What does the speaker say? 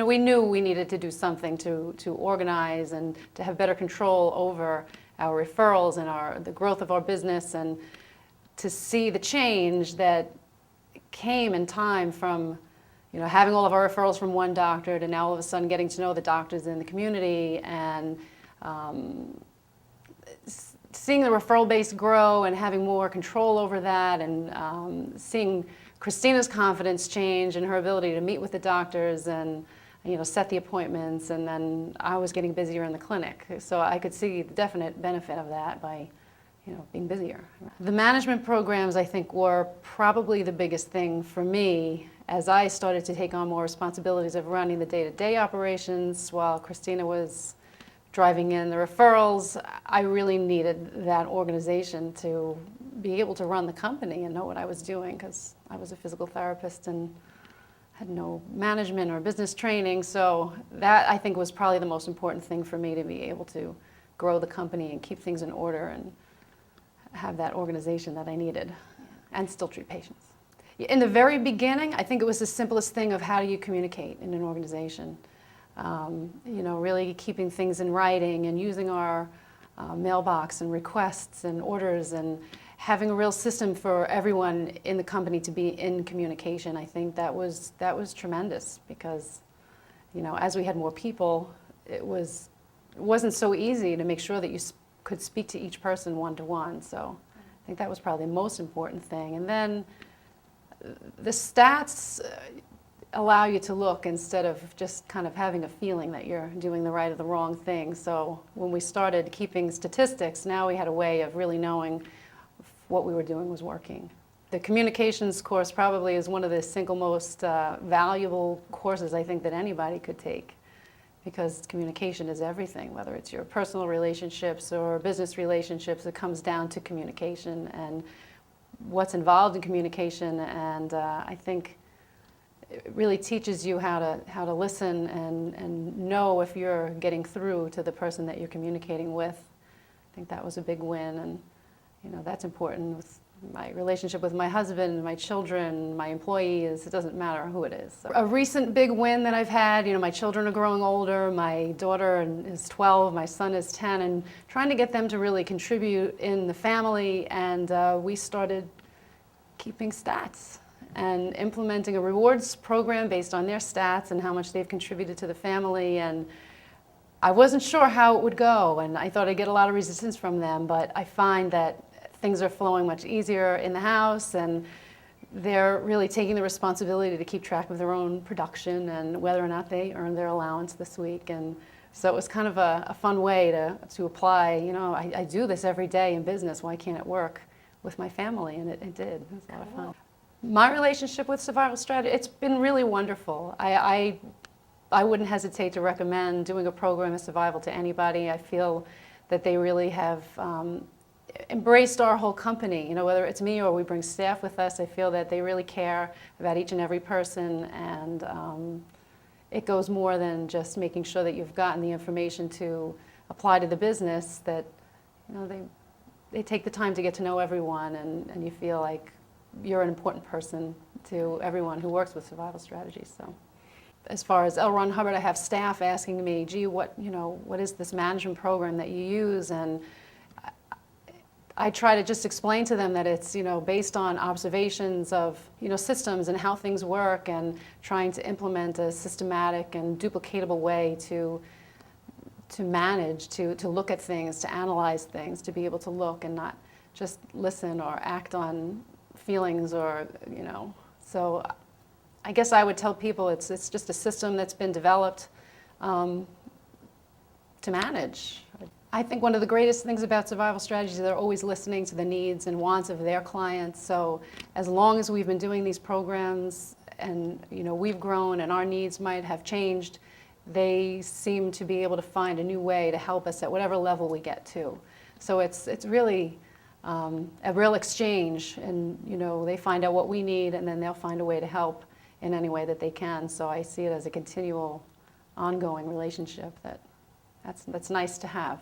we knew we needed to do something to organize and to have better control over our referrals and the growth of our business, and to see the change that came in time from having all of our referrals from one doctor to now all of a sudden getting to know the doctors in the community, and seeing the referral base grow and having more control over that, and seeing Christina's confidence change and her ability to meet with the doctors and set the appointments, and then I was getting busier in the clinic. So I could see the definite benefit of that by being busier. The management programs, I think, were probably the biggest thing for me as I started to take on more responsibilities of running the day-to-day operations while Christina was driving in the referrals. I really needed that organization to be able to run the company and know what I was doing, because I was a physical therapist and had no management or business training. So that, I think, was probably the most important thing for me, to be able to grow the company and keep things in order and have that organization that I needed and still treat patients. In the very beginning, I think it was the simplest thing of how do you communicate in an organization. Really keeping things in writing and using our mailbox and requests and orders and having a real system for everyone in the company to be in communication. I think that was tremendous, because as we had more people, it wasn't so easy to make sure that you could speak to each person one-to-one. So I think that was probably the most important thing. And then the stats allow you to look instead of just kind of having a feeling that you're doing the right or the wrong thing. So when we started keeping statistics, now we had a way of really knowing if what we were doing was working. The communications course probably is one of the single most valuable courses I think that anybody could take, because communication is everything. Whether it's your personal relationships or business relationships, it comes down to communication and what's involved in communication. And I think it really teaches you how to listen and know if you're getting through to the person that you're communicating with. I think that was a big win, and that's important with my relationship with my husband, my children, my employees. It doesn't matter who it is. So a recent big win that I've had, my children are growing older. My daughter is 12, my son is 10, and trying to get them to really contribute in the family. And we started keeping stats and implementing a rewards program based on their stats and how much they've contributed to the family. And I wasn't sure how it would go, and I thought I'd get a lot of resistance from them, but I find that things are flowing much easier in the house, and they're really taking the responsibility to keep track of their own production and whether or not they earned their allowance this week. And so it was kind of a fun way to apply, I do this every day in business, why can't it work with my family? And it did. It was a lot of fun. My relationship with Survival Strategy, it's been really wonderful. I wouldn't hesitate to recommend doing a program of survival to anybody. I feel that they really have embraced our whole company. Whether it's me or we bring staff with us, I feel that they really care about each and every person, and it goes more than just making sure that you've gotten the information to apply to the business, that they take the time to get to know everyone, and you feel like you're an important person to everyone who works with survival strategies. So as far as L. Ron Hubbard, I have staff asking me, gee, what is this management program that you use? And I try to just explain to them that it's based on observations of systems and how things work, and trying to implement a systematic and duplicatable way to manage, to look at things, to analyze things, to be able to look and not just listen or act on feelings, or so I guess I would tell people it's just a system that's been developed to manage. I think one of the greatest things about survival strategies is they're always listening to the needs and wants of their clients. So as long as we've been doing these programs and we've grown and our needs might have changed, they seem to be able to find a new way to help us at whatever level we get to. So it's really a real exchange, and they find out what we need, and then they'll find a way to help in any way that they can. So I see it as a continual, ongoing relationship that's nice to have.